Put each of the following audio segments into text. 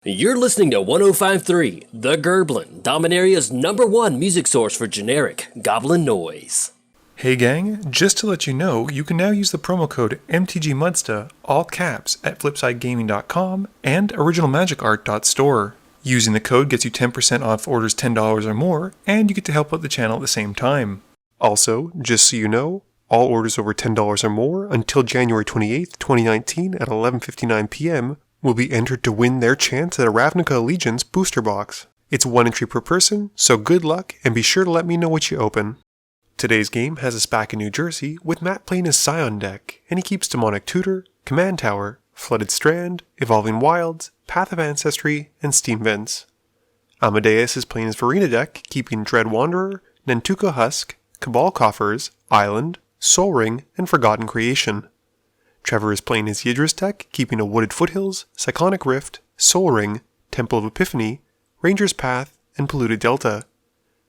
You're listening to 105.3, The Gerblin, Dominaria's #1 music source for generic goblin noise. Hey gang, just to let you know, you can now use the promo code MTGMudsta, all caps, at flipsidegaming.com and originalmagicart.store. Using the code gets you 10% off orders $10 or more, and you get to help out the channel at the same time. Also, just so you know, all orders over $10 or more until January 28th, 2019 at 11:59 p.m. will be entered to win their chance at a Ravnica Allegiance booster box. It's 1 entry per person, so good luck and be sure to let me know what you open. Today's game has us back in New Jersey with Matt playing his Scion deck, and he keeps Demonic Tutor, Command Tower, Flooded Strand, Evolving Wilds, Path of Ancestry, and Steam Vents. Amadeus is playing his Verina deck, keeping Dread Wanderer, Nantuko Husk, Cabal Coffers, Island, Sol Ring, and Forgotten Creation. Trevor is playing his Yidris deck, keeping a Wooded Foothills, Cyclonic Rift, Sol Ring, Temple of Epiphany, Ranger's Path, and Polluted Delta.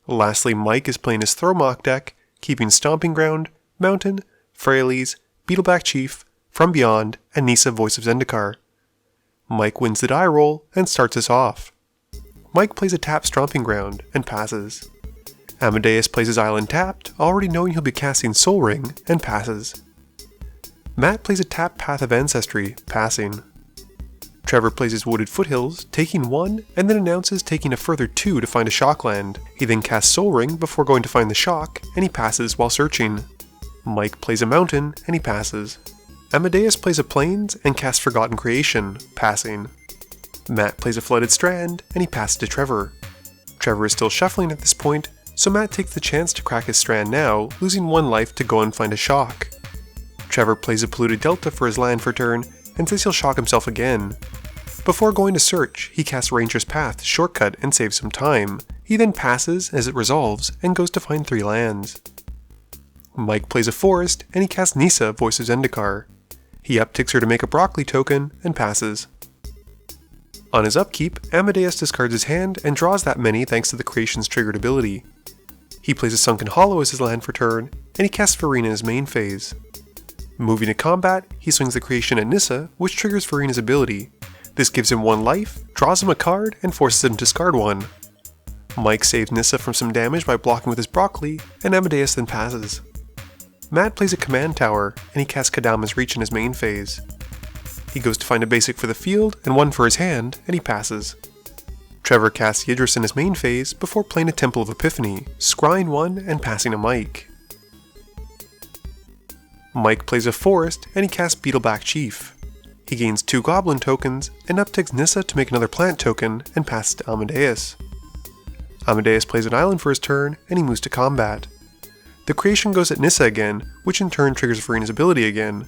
Lastly, Mike is playing his Thromok deck, keeping Stomping Ground, Mountain, Frailes, Beetleback Chief, From Beyond, and Nissa Voice of Zendikar. Mike wins the die roll and starts us off. Mike plays a tapped Stomping Ground and passes. Amadeus plays his Island tapped, already knowing he'll be casting Sol Ring, and passes. Matt plays a tapped Path of Ancestry, passing. Trevor plays his Wooded Foothills, taking 1, and then announces taking a further 2 to find a shock land. He then casts Sol Ring before going to find the shock, and he passes while searching. Mike plays a Mountain, and he passes. Amadeus plays a Plains and casts Forgotten Creation, passing. Matt plays a Flooded Strand, and he passes to Trevor. Trevor is still shuffling at this point, so Matt takes the chance to crack his strand now, losing 1 life to go and find a shock. Trevor plays a Polluted Delta for his land for turn, and says he'll shock himself again. Before going to search, he casts Ranger's Path to shortcut and save some time. He then passes as it resolves, and goes to find 3 lands. Mike plays a Forest, and he casts Nissa, Voice of Zendikar. He upticks her to make a Broccoli token, and passes. On his upkeep, Amadeus discards his hand and draws that many thanks to the Creation's triggered ability. He plays a Sunken Hollow as his land for turn, and he casts Verina in his main phase. Moving to combat, he swings the Creation at Nissa, which triggers Verina's ability. This gives him 1 life, draws him a card, and forces him to discard 1. Mike saves Nissa from some damage by blocking with his Broccoli, and Amadeus then passes. Matt plays a Command Tower, and he casts Kadama's Reach in his main phase. He goes to find a basic for the field, and 1 for his hand, and he passes. Trevor casts Yidris in his main phase before playing a Temple of Epiphany, scrying 1 and passing to Mike. Mike plays a Forest, and he casts Beetleback Chief. He gains 2 Goblin tokens, and upticks Nissa to make another plant token, and passes to Amadeus. Amadeus plays an Island for his turn, and he moves to combat. The Creation goes at Nissa again, which in turn triggers Verina's ability again.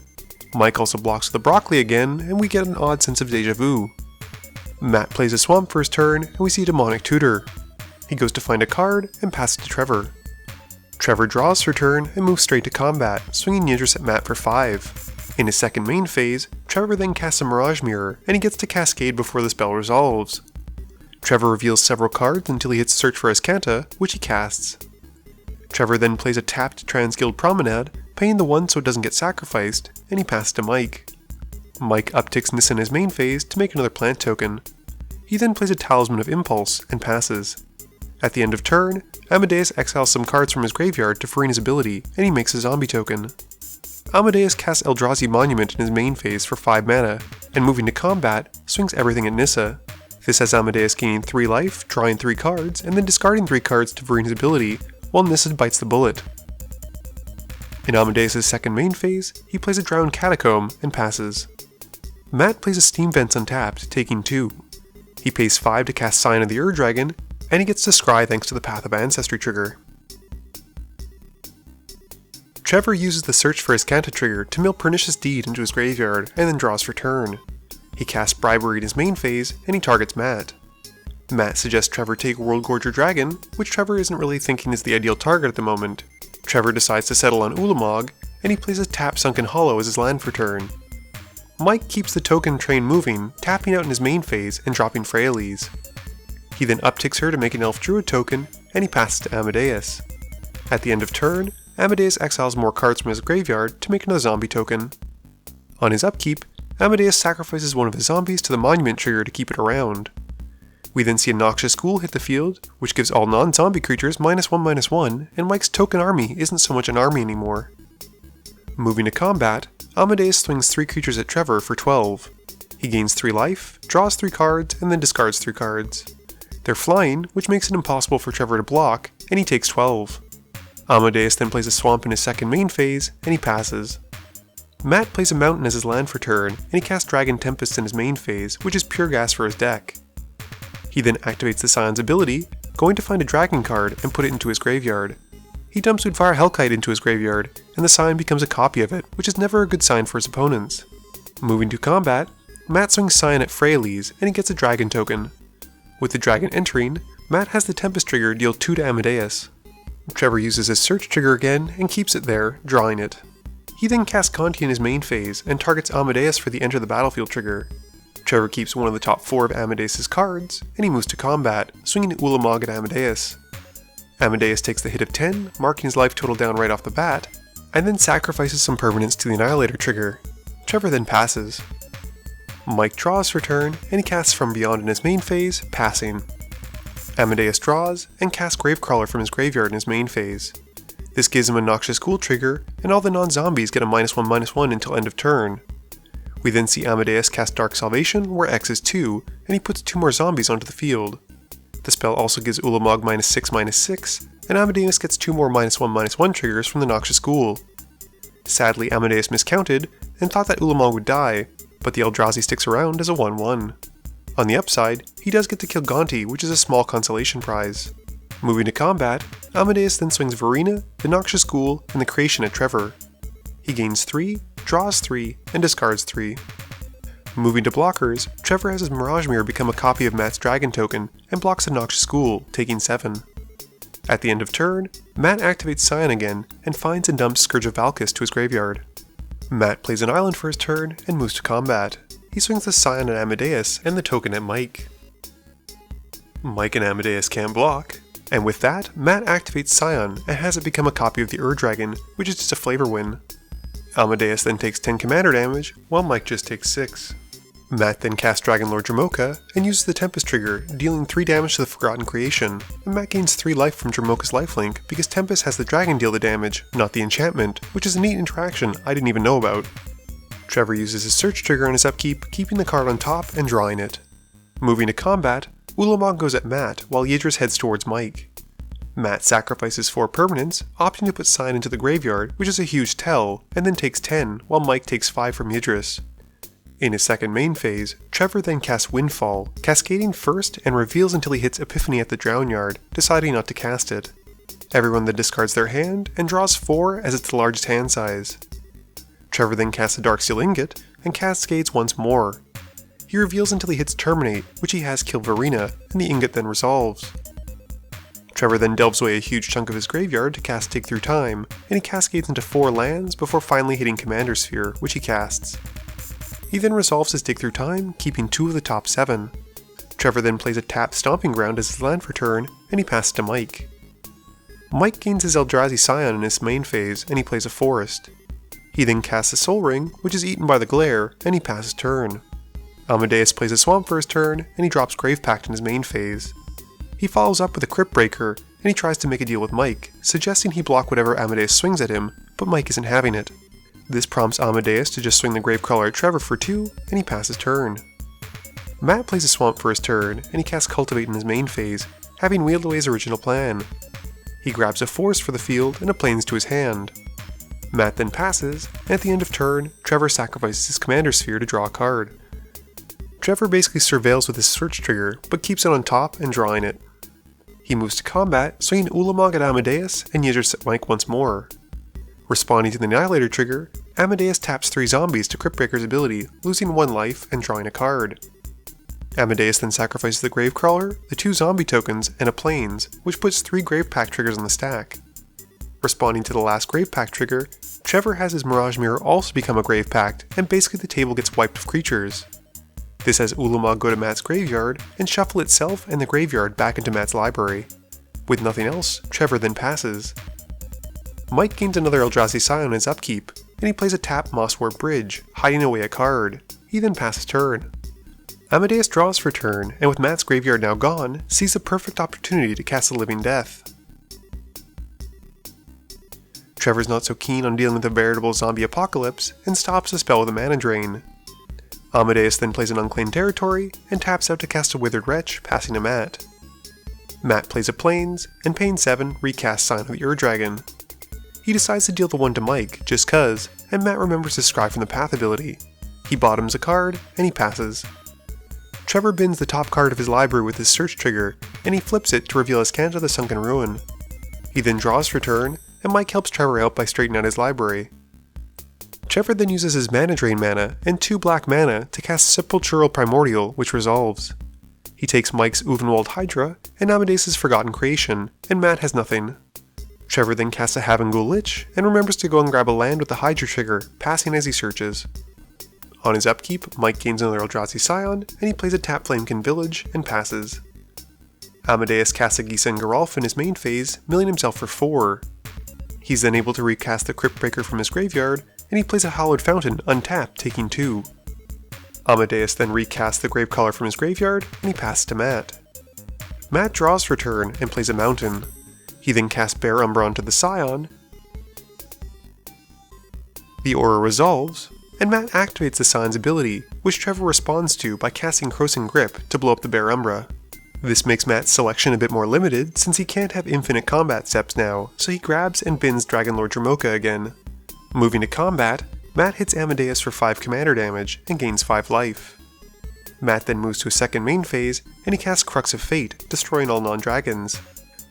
Mike also blocks the Broccoli again, and we get an odd sense of deja vu. Matt plays a Swamp for his turn, and we see Demonic Tutor. He goes to find a card, and passes to Trevor. Trevor draws for turn and moves straight to combat, swinging Yidris at Matt for 5. In his second main phase, Trevor then casts a Mirage Mirror, and he gets to Cascade before the spell resolves. Trevor reveals several cards until he hits Search for Escanta, which he casts. Trevor then plays a tapped Transguild Promenade, paying the 1 so it doesn't get sacrificed, and he passes to Mike. Mike upticks Nissa in his main phase to make another plant token. He then plays a Talisman of Impulse, and passes. At the end of turn, Amadeus exiles some cards from his graveyard to Verina's ability, and he makes a zombie token. Amadeus casts Eldrazi Monument in his main phase for 5 mana, and moving to combat, swings everything at Nissa. This has Amadeus gaining 3 life, drawing 3 cards, and then discarding 3 cards to Verina's ability, while Nissa bites the bullet. In Amadeus' second main phase, he plays a Drowned Catacomb, and passes. Matt plays a Steam Vents untapped, taking 2. He pays 5 to cast Scion of the Ur-Dragon, and he gets to scry thanks to the Path of Ancestry trigger. Trevor uses the Search for Escanta trigger to mill Pernicious Deed into his graveyard, and then draws for turn. He casts Bribery in his main phase, and he targets Matt. Matt suggests Trevor take World Gorger Dragon, which Trevor isn't really thinking is the ideal target at the moment. Trevor decides to settle on Ulamog, and he plays a tap Sunken Hollow as his land for turn. Mike keeps the token train moving, tapping out in his main phase and dropping Frailes. He then upticks her to make an Elf Druid token, and he passes to Amadeus. At the end of turn, Amadeus exiles more cards from his graveyard to make another zombie token. On his upkeep, Amadeus sacrifices one of his zombies to the monument trigger to keep it around. We then see a noxious ghoul hit the field, which gives all non-zombie creatures -1/-1, and Mike's token army isn't so much an army anymore. Moving to combat, Amadeus swings 3 creatures at Trevor for 12. He gains 3 life, draws 3 cards, and then discards 3 cards. They're flying, which makes it impossible for Trevor to block, and he takes 12. Amadeus then plays a swamp in his second main phase, and he passes. Matt plays a mountain as his land for turn, and he casts Dragon Tempest in his main phase, which is pure gas for his deck. He then activates the Scion's ability, going to find a dragon card and put it into his graveyard. He dumps Udvar Hellkite into his graveyard, and the Scion becomes a copy of it, which is never a good sign for his opponents. Moving to combat, Matt swings Scion at Freyalise, and he gets a dragon token. With the dragon entering, Matt has the Tempest trigger deal 2 to Amadeus. Trevor uses his search trigger again and keeps it there, drawing it. He then casts Conti in his main phase and targets Amadeus for the enter the battlefield trigger. Trevor keeps one of the top 4 of Amadeus' cards, and he moves to combat, swinging Ulamog at Amadeus. Amadeus takes the hit of 10, marking his life total down right off the bat, and then sacrifices some permanents to the Annihilator trigger. Trevor then passes. Mike draws for turn, and he casts From Beyond in his main phase, passing. Amadeus draws, and casts Gravecrawler from his graveyard in his main phase. This gives him a Noxious Ghoul trigger, and all the non-zombies get a -1/-1 until end of turn. We then see Amadeus cast Dark Salvation, where X is 2, and he puts 2 more zombies onto the field. The spell also gives Ulamog -6/-6, and Amadeus gets 2 more -1/-1 triggers from the Noxious Ghoul. Sadly, Amadeus miscounted, and thought that Ulamog would die, but the Eldrazi sticks around as a 1/1. On the upside, he does get to kill Gonti, which is a small consolation prize. Moving to combat, Amadeus then swings Verina, the Noxious Ghoul, and the Creation at Trevor. He gains 3, draws 3, and discards 3. Moving to blockers, Trevor has his Mirage Mirror become a copy of Matt's Dragon token, and blocks the Noxious Ghoul, taking 7. At the end of turn, Matt activates Scion again, and finds and dumps Scourge of Valkis to his graveyard. Matt plays an island for his turn, and moves to combat. He swings the Scion at Amadeus, and the token at Mike. Mike and Amadeus can't block, and with that, Matt activates Scion, and has it become a copy of the Ur-Dragon, which is just a flavor win. Amadeus then takes 10 commander damage, while Mike just takes 6. Matt then casts Dragonlord Dromoka, and uses the Tempest trigger, dealing 3 damage to the Forgotten Creation, and Matt gains 3 life from Dromoka's lifelink because Tempest has the dragon deal the damage, not the enchantment, which is a neat interaction I didn't even know about. Trevor uses his search trigger on his upkeep, keeping the card on top and drawing it. Moving to combat, Ulamog goes at Matt, while Yidris heads towards Mike. Matt sacrifices 4 permanents, opting to put Scion into the graveyard, which is a huge tell, and then takes 10, while Mike takes 5 from Yidris. In his second main phase, Trevor then casts Windfall, cascading first and reveals until he hits Epiphany at the Drown Yard, deciding not to cast it. Everyone then discards their hand, and draws 4 as it's the largest hand size. Trevor then casts a Darksteel Ingot, and cascades once more. He reveals until he hits Terminate, which he has kill Verina, and the Ingot then resolves. Trevor then delves away a huge chunk of his graveyard to cast Dig Through Time, and he cascades into 4 lands before finally hitting Commander Sphere, which he casts. He then resolves his Dig Through Time, keeping 2 of the top 7. Trevor then plays a tapped Stomping Ground as his land for turn, and he passes to Mike. Mike gains his Eldrazi Scion in his main phase, and he plays a Forest. He then casts a Soul Ring, which is eaten by the Glare, and he passes turn. Amadeus plays a Swamp for his turn, and he drops Grave Pact in his main phase. He follows up with a Crypt Breaker, and he tries to make a deal with Mike, suggesting he block whatever Amadeus swings at him, but Mike isn't having it. This prompts Amadeus to just swing the Gravecrawler at Trevor for 2, and he passes turn. Matt plays a Swamp for his turn, and he casts Cultivate in his main phase, having wheeled away his original plan. He grabs a Forest for the field and a Plains to his hand. Matt then passes, and at the end of turn, Trevor sacrifices his Commander Sphere to draw a card. Trevor basically surveils with his search trigger, but keeps it on top and drawing it. He moves to combat, swinging Ulamog at Amadeus and Yidris at Mike once more. Responding to the Annihilator trigger, Amadeus taps 3 zombies to Cryptbreaker's ability, losing 1 life and drawing a card. Amadeus then sacrifices the Gravecrawler, the 2 zombie tokens, and a Plains, which puts 3 Grave Pact triggers on the stack. Responding to the last Grave Pact trigger, Trevor has his Mirage Mirror also become a Grave Pact, and basically the table gets wiped of creatures. This has Ulamog go to Matt's graveyard, and shuffle itself and the graveyard back into Matt's library. With nothing else, Trevor then passes. Mike gains another Eldrazi Scion on his upkeep, and he plays a tap Mosswort Bridge, hiding away a card. he then passes turn. Amadeus draws for turn, and with Matt's graveyard now gone, sees the perfect opportunity to cast a Living Death. Trevor's not so keen on dealing with a veritable zombie apocalypse, and stops the spell with a mana drain. Amadeus then plays an Unclaimed Territory, and taps out to cast a Withered Wretch, passing to Matt. Matt plays a Plains, and paying 7 recasts Scion of the Ur-Dragon. He decides to deal the 1 to Mike, just cuz, and Matt remembers his Scry from the Path ability. He bottoms a card, and he passes. Trevor bins the top card of his library with his search trigger, and he flips it to reveal Azcanta the Sunken Ruin. He then draws for turn, and Mike helps Trevor out by straightening out his library. Trevor then uses his mana drain mana and 2 black mana to cast Sepulchral Primordial, which resolves. He takes Mike's Uvenwald Hydra and Amadeus' Forgotten Creation, and Matt has nothing. Trevor then casts a Havengul Lich and remembers to go and grab a land with the Hydra trigger, passing as he searches. On his upkeep, Mike gains another Eldrazi Scion, and he plays a Tap Flamekin Village and passes. Amadeus casts a Gisa and Geralf in his main phase, milling himself for 4. He's then able to recast the Cryptbreaker from his graveyard, and he plays a Hallowed Fountain untapped, taking 2. Amadeus then recasts the Gravecaller from his graveyard, and he passes to Matt. Matt draws for turn and plays a Mountain. He then casts Bear Umbra onto the Scion. The Aura resolves, and Matt activates the Scion's ability, which Trevor responds to by casting Crossing Grip to blow up the Bear Umbra. This makes Matt's selection a bit more limited since he can't have infinite combat steps now, so he grabs and bins Dragonlord Dromoka again. Moving to combat, Matt hits Amadeus for 5 commander damage and gains 5 life. Matt then moves to a second main phase, and he casts Crux of Fate, destroying all non-dragons.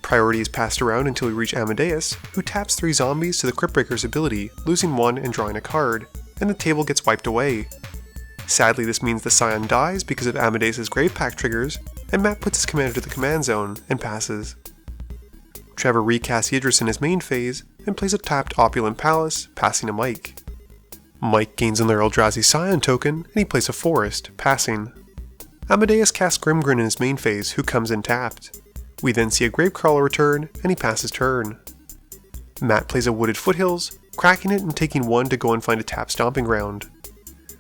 Priority is passed around until we reach Amadeus, who taps 3 zombies to the Cryptbreaker's ability, losing 1 and drawing a card, and the table gets wiped away. Sadly, this means the Scion dies because of Amadeus' Grave Pact triggers, and Matt puts his commander to the command zone and passes. Trevor recasts Yidris in his main phase and plays a tapped Opulent Palace, passing to Mike. Mike gains another Eldrazi Scion token, and he plays a Forest, passing. Amadeus casts Grimgrin in his main phase, who comes in tapped. We then see a Gravecrawler return, and he passes turn. Matt plays a Wooded Foothills, cracking it and taking 1 to go and find a tapped Stomping Ground.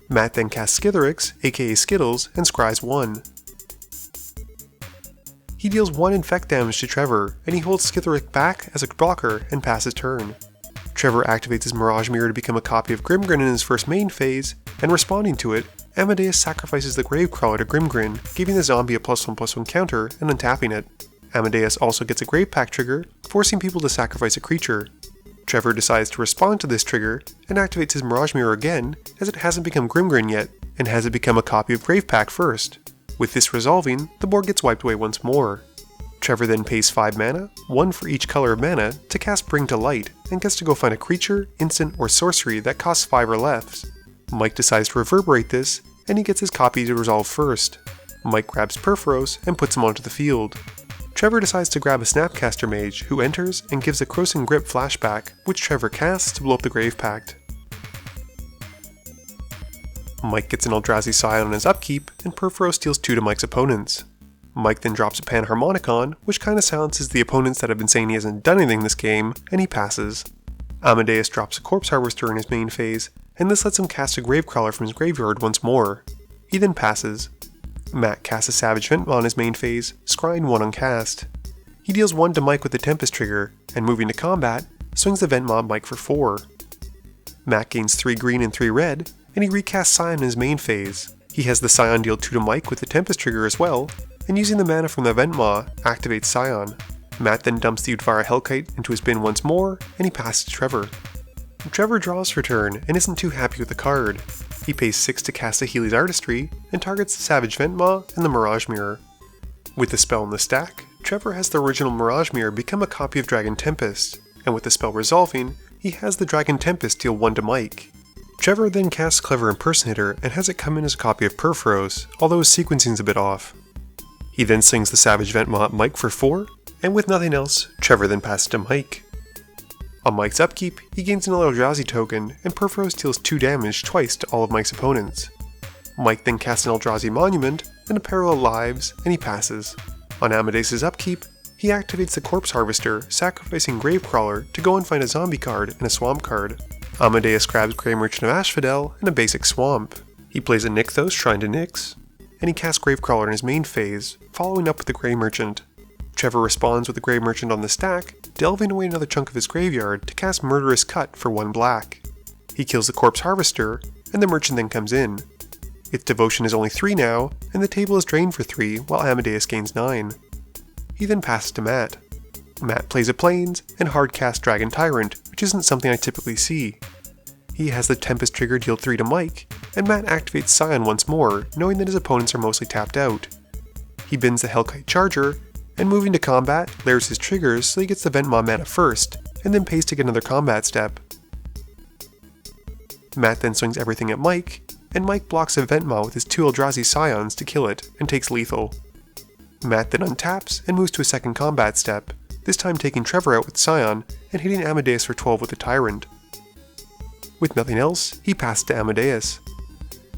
Matt then casts Skitherix, aka Skittles, and scries 1. He deals 1 infect damage to Trevor, and he holds Skitherix back as a blocker and passes turn. Trevor activates his Mirage Mirror to become a copy of Grimgrin in his first main phase, and responding to it, Amadeus sacrifices the Gravecrawler to Grimgrin, giving the zombie a +1/+1 counter and untapping it. Amadeus also gets a Grave Pact trigger, forcing people to sacrifice a creature. Trevor decides to respond to this trigger, and activates his Mirage Mirror again, as it hasn't become Grimgrin yet, and has it become a copy of Grave Pact first. With this resolving, the board gets wiped away once more. Trevor then pays 5 mana, 1 for each color of mana, to cast Bring to Light, and gets to go find a creature, instant, or sorcery that costs 5 or less. Mike decides to reverberate this, and he gets his copy to resolve first. Mike grabs Perforos and puts him onto the field. Trevor decides to grab a Snapcaster Mage, who enters and gives a Crossing Grip flashback, which Trevor casts to blow up the Grave Pact. Mike gets an Eldrazi Scion on his upkeep, and Perforos deals 2 to Mike's opponents. Mike then drops a Panharmonicon, which kinda silences the opponents that have been saying he hasn't done anything this game, and he passes. Amadeus drops a Corpse Harvester in his main phase, and this lets him cast a Gravecrawler from his graveyard once more. He then passes. Matt casts a Savage Ventmaw in his main phase, scrying 1 on cast. He deals 1 to Mike with the Tempest trigger, and moving to combat, swings the Ventmaw at Mike for 4. Matt gains 3 green and 3 red, and he recasts Scion in his main phase. He has the Scion deal 2 to Mike with the Tempest trigger as well, and using the mana from the Ventmaw, activates Scion. Matt then dumps the Udvara Hellkite into his bin once more, and he passes to Trevor. Trevor draws for turn and isn't too happy with the card. He pays 6 to cast a Healy's Artistry, and targets the Savage Ventmaw and the Mirage Mirror. With the spell in the stack, Trevor has the original Mirage Mirror become a copy of Dragon Tempest, and with the spell resolving, he has the Dragon Tempest deal 1 to Mike. Trevor then casts Clever Impersonator and has it come in as a copy of Perforos, although his sequencing's a bit off. He then slings the Savage Ventmaw at Mike for 4, and with nothing else, Trevor then passes to Mike. On Mike's upkeep, he gains an Eldrazi token, and Perforos deals 2 damage twice to all of Mike's opponents. Mike then casts an Eldrazi Monument and a Parallel Lives, and he passes. On Amadeus' upkeep, he activates the Corpse Harvester, sacrificing Gravecrawler to go and find a zombie card and a swamp card. Amadeus grabs Grey Merchant of Asphodel and a basic swamp. He plays a Nykthos trying to Nyx, and he casts Gravecrawler in his main phase, following up with the Grey Merchant. Trevor responds with the Grey Merchant on the stack, delving away another chunk of his graveyard to cast Murderous Cut for 1 black. He kills the Corpse Harvester, and the Merchant then comes in. Its devotion is only 3 now, and the table is drained for 3 while Amadeus gains 9. He then passes to Matt. Matt plays a Plains and hardcasts Dragon Tyrant, which isn't something I typically see. He has the Tempest trigger deal 3 to Mike, and Matt activates Scion once more, knowing that his opponents are mostly tapped out. He bins the Hellkite Charger, and moving to combat, layers his triggers so he gets the Ventmaw mana first, and then pays to get another combat step. Matt then swings everything at Mike, and Mike blocks a Ventmaw with his 2 Eldrazi Scions to kill it, and takes lethal. Matt then untaps and moves to a second combat step, this time taking Trevor out with Sion, and hitting Amadeus for 12 with the Tyrant. With nothing else, he passes to Amadeus.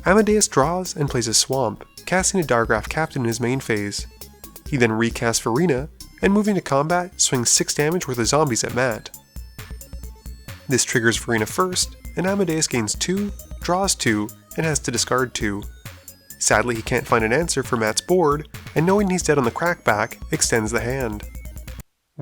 Amadeus draws and plays a Swamp, casting a Diregraph Captain in his main phase. He then recasts Verina, and moving to combat, swings 6 damage worth of zombies at Matt. This triggers Verina first, and Amadeus gains 2, draws 2, and has to discard 2. Sadly, he can't find an answer for Matt's board, and knowing he's dead on the crackback, extends the hand.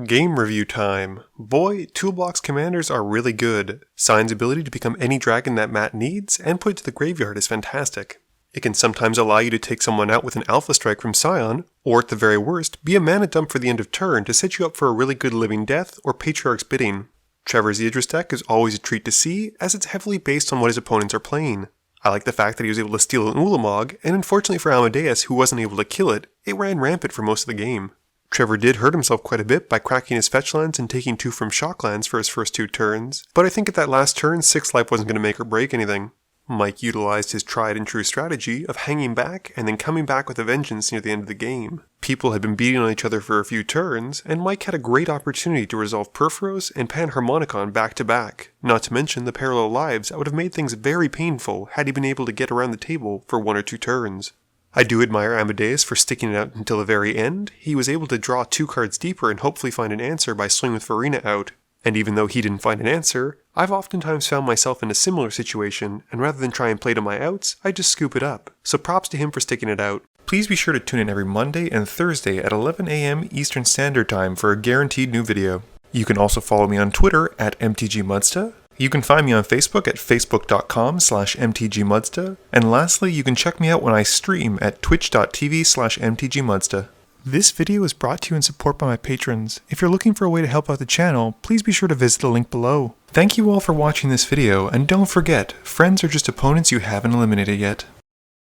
Game review time. Boy, Toolbox commanders are really good. Sion's ability to become any dragon that Matt needs and put it to the graveyard is fantastic. It can sometimes allow you to take someone out with an Alpha Strike from Sion, or at the very worst, be a mana dump for the end of turn to set you up for a really good Living Death or Patriarch's Bidding. Trevor's Yidris deck is always a treat to see, as it's heavily based on what his opponents are playing. I like the fact that he was able to steal an Ulamog, and unfortunately for Amadeus, who wasn't able to kill it, it ran rampant for most of the game. Trevor did hurt himself quite a bit by cracking his fetch lands and taking 2 from Shocklands for his first 2 turns, but I think at that last turn, 6 life wasn't going to make or break anything. Mike utilized his tried and true strategy of hanging back and then coming back with a vengeance near the end of the game. People had been beating on each other for a few turns, and Mike had a great opportunity to resolve Purphoros and Panharmonicon back to back, not to mention the parallel lives that would have made things very painful had he been able to get around the table for 1 or 2 turns. I do admire Amadeus for sticking it out until the very end. He was able to draw 2 cards deeper and hopefully find an answer by swinging with Verina out. And even though he didn't find an answer, I've oftentimes found myself in a similar situation, and rather than try and play to my outs, I just scoop it up. So props to him for sticking it out. Please be sure to tune in every Monday and Thursday at 11 AM Eastern Standard Time for a guaranteed new video. You can also follow me on Twitter at MTGMudsta. You can find me on Facebook at facebook.com/mtgmudsta, and lastly, you can check me out when I stream at twitch.tv/mtgmudsta. This video is brought to you in support by my patrons. If you're looking for a way to help out the channel, please be sure to visit the link below. Thank you all for watching this video, and don't forget, friends are just opponents you haven't eliminated yet.